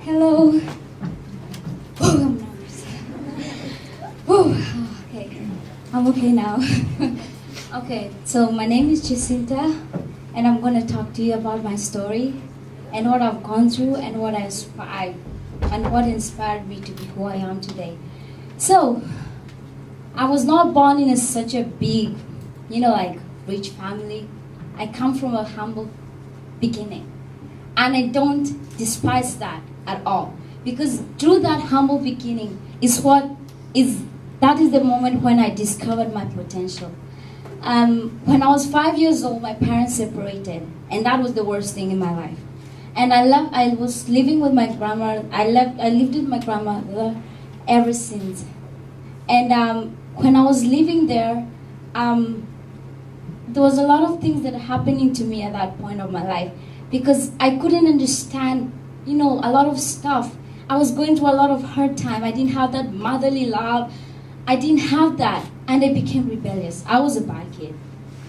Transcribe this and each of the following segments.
Hello. I'm nervous. Okay, I'm okay now. Okay, so my name is Jecinta, and I'm going to talk to you about my story and what I've gone through and what inspired me to be who I am today. So, I was not born in such a big, rich family. I come from a humble beginning, and I don't despise that at all, because through that humble beginning that is the moment when I discovered my potential. When I was 5 years old, my parents separated, and that was the worst thing in my life. And I was living with my grandma. I lived with my grandmother ever since. And when I was living there, there was a lot of things that were happening to me at that point of my life, because I couldn't understand, a lot of stuff. I was going through a lot of hard time. I didn't have that motherly love. I didn't have that, and I became rebellious. I was a bad kid.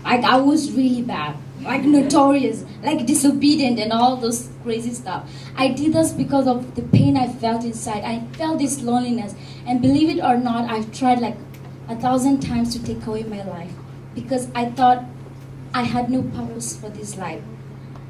I was really bad, notorious, disobedient and all those crazy stuff. I did this because of the pain I felt inside. I felt this loneliness, and believe it or not, I've tried 1,000 times to take away my life, because I thought I had no purpose for this life.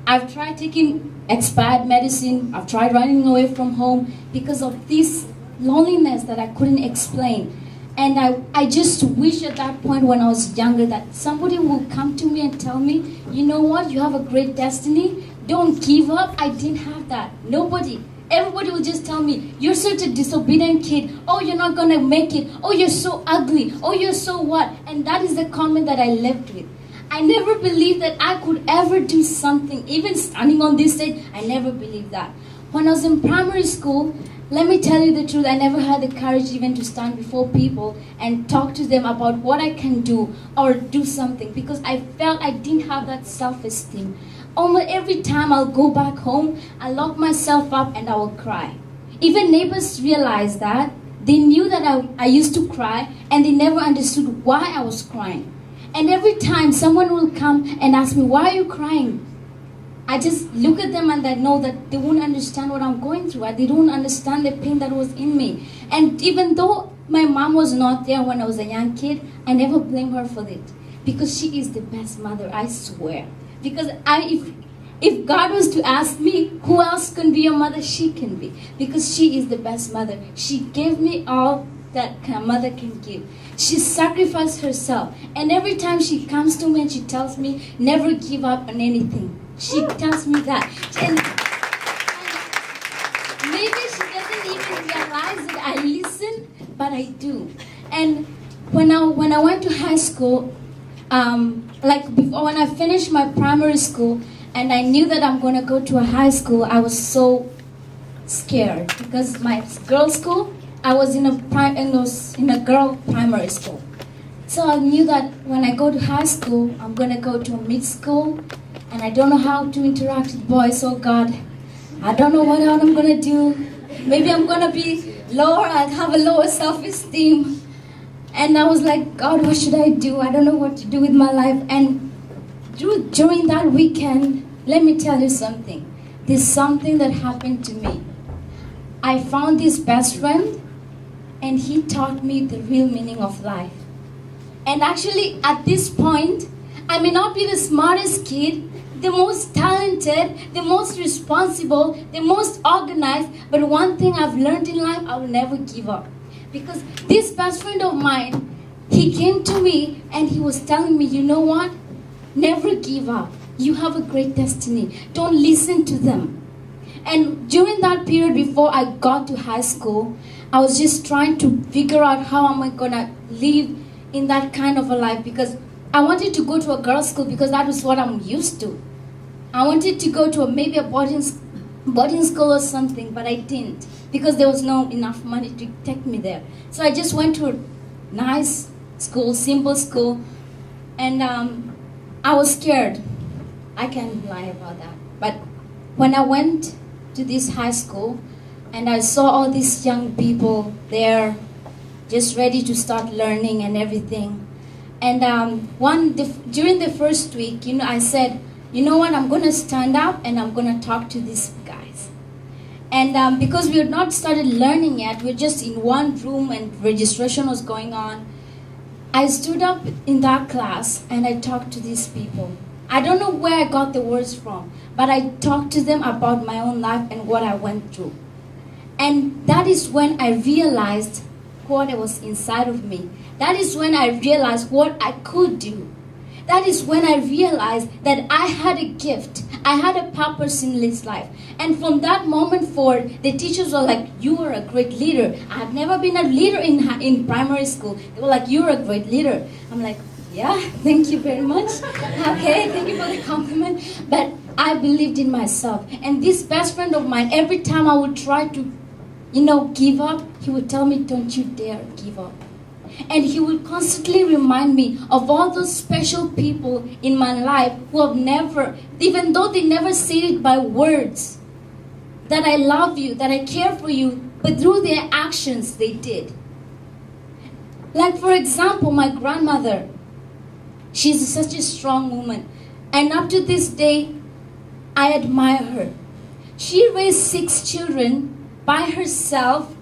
I've tried taking expired medicine. I've tried running away from home because of this loneliness that I couldn't explain. And I just wish at that point when I was younger that somebody would come to me and tell me, you know what, you have a great destiny. Don't give up. I didn't have that. Nobody. Everybody would just tell me, you're such a disobedient kid. Oh, you're not going to make it. Oh, you're so ugly. Oh, you're so what? And that is the comment that I lived with. I never believed that I could ever do something. Even standing on this stage, I never believed that. When I was in primary school, let me tell you the truth, I never had the courage even to stand before people and talk to them about what I can do or do something, because I felt I didn't have that self-esteem. Almost every time I'll go back home, I lock myself up and I will cry. Even neighbors realized that. They knew that I used to cry, and they never understood why I was crying. And every time someone will come and ask me, why are you crying? I just look at them and I know that they won't understand what I'm going through. They don't understand the pain that was in me. And even though my mom was not there when I was a young kid, I never blame her for it, because she is the best mother, I swear. Because if God was to ask me, who else can be your mother, she can be. Because she is the best mother. She gave me all that a mother can give. She sacrificed herself. And every time she comes to me and she tells me, never give up on anything. She tells me that. And maybe she doesn't even realize that I listen, but I do. And when I went to high school, before, when I finished my primary school and I knew that I'm going to go to a high school, I was so scared, because my girls' school, I was in a girl primary school. So I knew that when I go to high school, I'm going to go to a mixed school, and I don't know how to interact with boys. Oh God, I don't know what I'm going to do. Maybe I'm going to be lower, I'll have a lower self-esteem. And I was like, God, what should I do? I don't know what to do with my life. And during that weekend, let me tell you something. There's something that happened to me. I found this best friend, and he taught me the real meaning of life. And actually, at this point, I may not be the smartest kid, the most talented, the most responsible, the most organized, but one thing I've learned in life, I will never give up. Because this best friend of mine, he came to me and he was telling me, you know what? Never give up. You have a great destiny. Don't listen to them. And during that period before I got to high school, I was just trying to figure out how am I going to live in that kind of a life, because I wanted to go to a girls' school because that was what I'm used to. I wanted to go to maybe a boarding school or something, but I didn't, because there was no enough money to take me there. So I just went to a nice school, simple school, and I was scared. I can't lie about that. But when I went to this high school and I saw all these young people there just ready to start learning and everything, and during the first week, I said, you know what, I'm going to stand up and I'm going to talk to these guys. And because we had not started learning yet, we were just in one room and registration was going on. I stood up in that class and I talked to these people. I don't know where I got the words from, but I talked to them about my own life and what I went through. And that is when I realized what was inside of me. That is when I realized what I could do. That is when I realized that I had a gift. I had a purpose in this life. And from that moment forward, the teachers were like, you are a great leader. I have never been a leader in primary school. They were like, you're a great leader. I'm like, yeah, thank you very much. Okay, thank you for the compliment. But I believed in myself. And this best friend of mine, every time I would try to, give up, he would tell me, don't you dare give up. And he would constantly remind me of all those special people in my life who have never, even though they never said it by words, that I love you, that I care for you, but through their actions they did. Like for example, my grandmother, she's such a strong woman. And up to this day, I admire her. She raised 6 children by herself,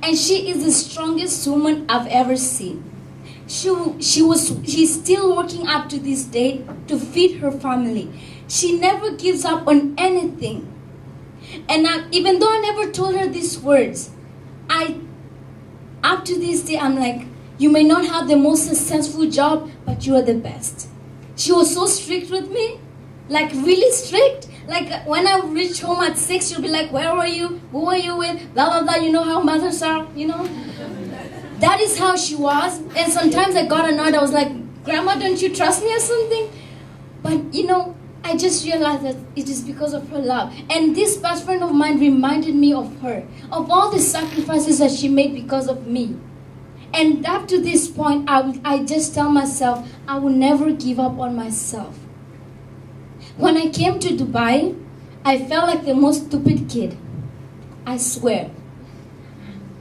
and she is the strongest woman I've ever seen. She's still working up to this day to feed her family. She never gives up on anything. And even though I never told her these words, up to this day, I'm like, you may not have the most successful job, but you are the best. She was so strict with me, like really strict. Like when I reach home at 6, she'll be like, where were you? Who were you with? Blah, blah, blah. You know how mothers are, That is how she was. And sometimes I got annoyed. I was like, Grandma, don't you trust me or something? But, I just realized that it is because of her love. And this best friend of mine reminded me of her, of all the sacrifices that she made because of me. And up to this point, I just tell myself, I will never give up on myself. When I came to Dubai, I felt like the most stupid kid. I swear.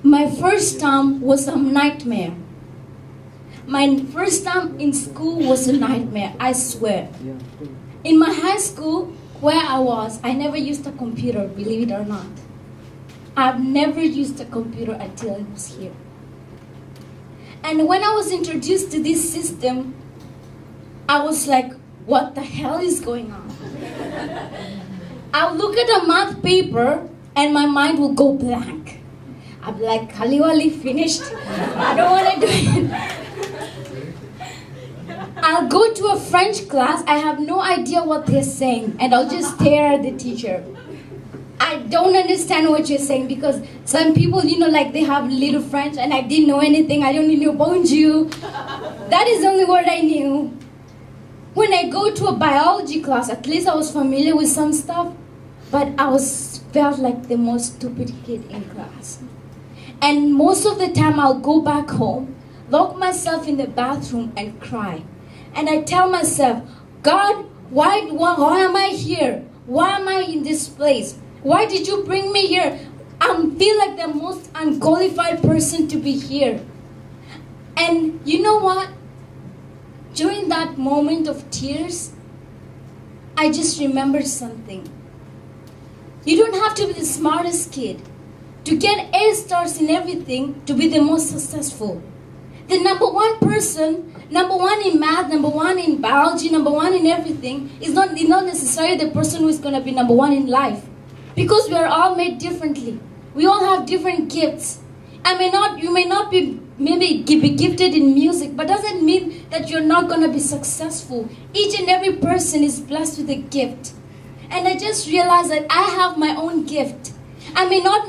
My first term was a nightmare. My first term in school was a nightmare, I swear. In my high school, where I was, I never used a computer, believe it or not. I've never used a computer until I was here. And when I was introduced to this system, I was like, what the hell is going on? I'll look at a math paper and my mind will go blank. I'll be like, Kaliwali, finished. I don't want to do it. I'll go to a French class, I have no idea what they're saying, and I'll just stare at the teacher. I don't understand what you're saying, because some people, like they have little French and I didn't know anything. I don't know bonjour. That is the only word I knew. When I go to a biology class, at least I was familiar with some stuff, but I felt like the most stupid kid in class. And most of the time I'll go back home, lock myself in the bathroom and cry. And I tell myself, God, why am I here? Why am I in this place? Why did you bring me here? I feel like the most unqualified person to be here. And you know what? During that moment of tears, I just remembered something. You don't have to be the smartest kid to get A stars in everything to be the most successful. The number one person, number one in math, number one in biology, number one in everything, is not necessarily the person who is going to be number one in life. Because we are all made differently. We all have different gifts. You may not be gifted in music, but doesn't mean that you're not going to be successful. Each and every person is blessed with a gift. And I just realized that I have my own gift. I may not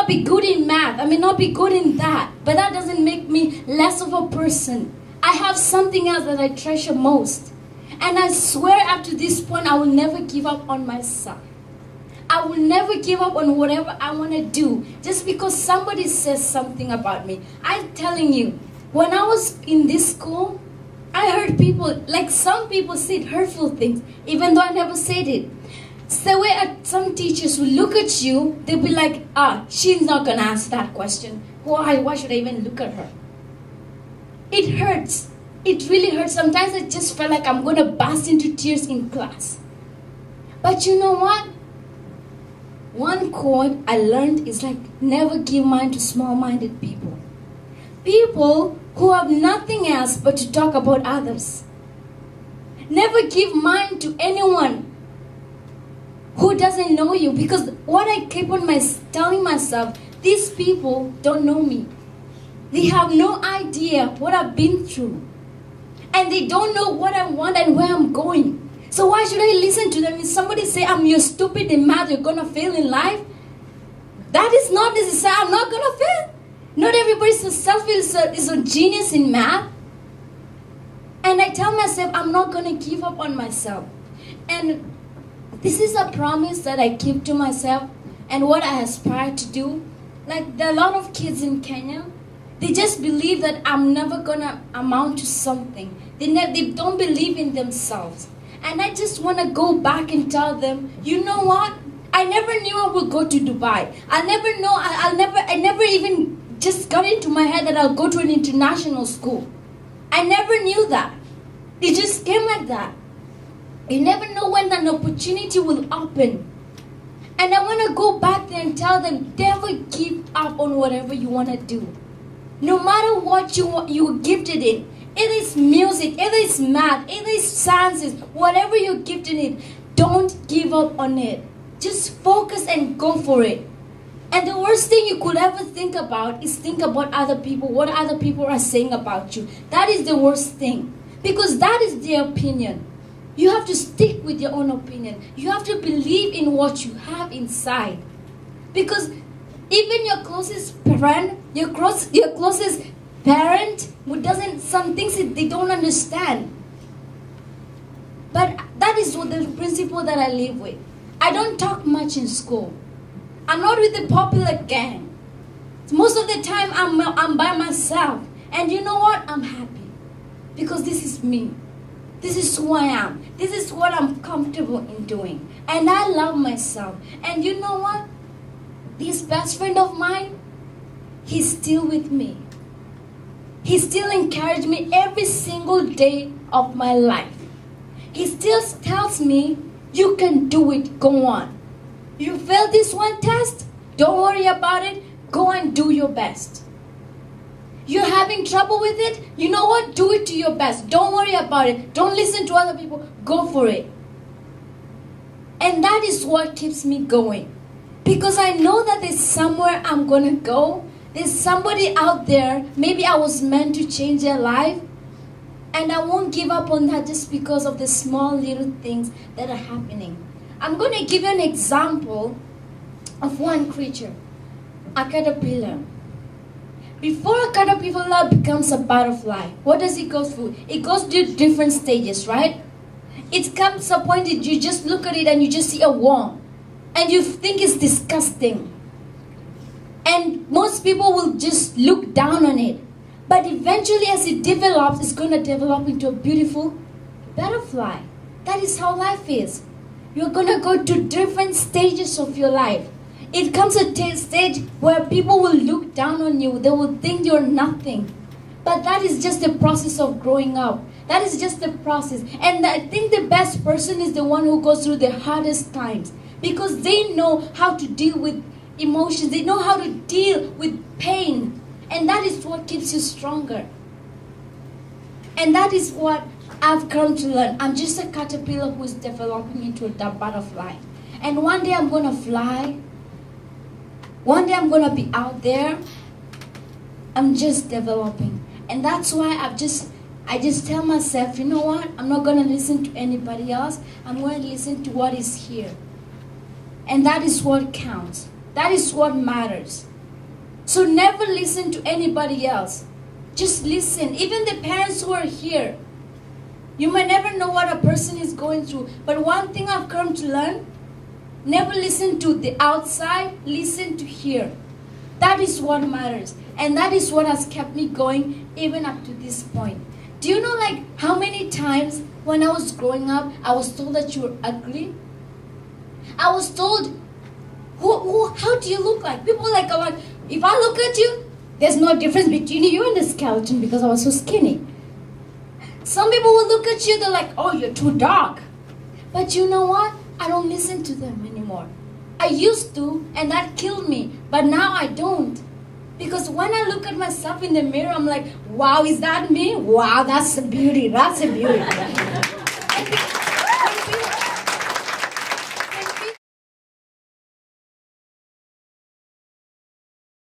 be good in math. I may not be good in that. But that doesn't make me less of a person. I have something else that I treasure most. And I swear up to this point, I will never give up on myself. I will never give up on whatever I want to do just because somebody says something about me. I'm telling you, when I was in this school, I heard some people said hurtful things, even though I never said it. It's the way some teachers will look at you, they'll be like, she's not going to answer that question. Why should I even look at her? It hurts. It really hurts. Sometimes I just felt like I'm going to burst into tears in class. But you know what? one quote I learned is like, never give mind to small-minded people. People who have nothing else but to talk about others. Never give mind to anyone who doesn't know you, because what I keep on telling myself, these people don't know me. They have no idea what I've been through. And they don't know what I want and where I'm going. So why should I listen to them? If somebody say, you're stupid in math, you're going to fail in life, that is not necessary. I'm not going to fail. Not everybody is a genius in math. And I tell myself, I'm not going to give up on myself. And this is a promise that I keep to myself and what I aspire to do. Like, there are a lot of kids in Kenya, they just believe that I'm never going to amount to something. They don't believe in themselves. And I just want to go back and tell them, you know what? I never knew I would go to Dubai. I never even just got into my head that I'll go to an international school. I never knew that. It just came like that. You never know when an opportunity will open. And I want to go back there and tell them, never give up on whatever you want to do. No matter what you're gifted in. It is music, it is math, it is sciences, whatever you're gifted in, don't give up on it. Just focus and go for it. And the worst thing you could ever think about is think about other people, what other people are saying about you. That is the worst thing. Because that is their opinion. You have to stick with your own opinion. You have to believe in what you have inside. Because even your closest friend, your closest parent who doesn't, some things they don't understand. But that is what the principle that I live with. I don't talk much in school. I'm not with the popular gang. Most of the time I'm by myself. And you know what? I'm happy. Because this is me. This is who I am. This is what I'm comfortable in doing. And I love myself. And you know what? This best friend of mine, he's still with me. He still encourages me every single day of my life. He still tells me, you can do it, go on. You failed this one test, don't worry about it, go and do your best. You're having trouble with it, you know what, do it to your best. Don't worry about it, don't listen to other people, go for it. And that is what keeps me going. Because I know that there's somewhere I'm going to go. There's somebody out there, maybe I was meant to change their life, and I won't give up on that just because of the small little things that are happening. I'm going to give you an example of one creature, a caterpillar. Before a caterpillar becomes a butterfly, what does it go through? It goes through different stages, right? It comes to a point that you just look at it and you just see a worm, and you think it's disgusting. And most people will just look down on it. But eventually as it develops, it's going to develop into a beautiful butterfly. That is how life is. You're going to go to different stages of your life. It comes a stage where people will look down on you. They will think you're nothing. But that is just the process of growing up. That is just the process. And I think the best person is the one who goes through the hardest times. Because they know how to deal with emotions. They know how to deal with pain. And that is what keeps you stronger. And that is what I've come to learn. I'm just a caterpillar who is developing into a butterfly. And one day I'm going to fly. One day I'm going to be out there. I'm just developing. And that's why I just tell myself, you know what? I'm not going to listen to anybody else. I'm going to listen to what is here. And that is what counts. That is what matters. So never listen to anybody else. Just listen. Even the parents who are here. You may never know what a person is going through. But one thing I've come to learn, never listen to the outside, listen to here. That is what matters. And that is what has kept me going even up to this point. Do you know like how many times when I was growing up, I was told that you were ugly? I was told, how do you look like? People like, if I look at you, there's no difference between you and the skeleton because I was so skinny. Some people will look at you, they're like, oh, you're too dark. But you know what? I don't listen to them anymore. I used to, and that killed me. But now I don't. Because when I look at myself in the mirror, I'm like, wow, is that me? Wow, that's a beauty. That's a beauty.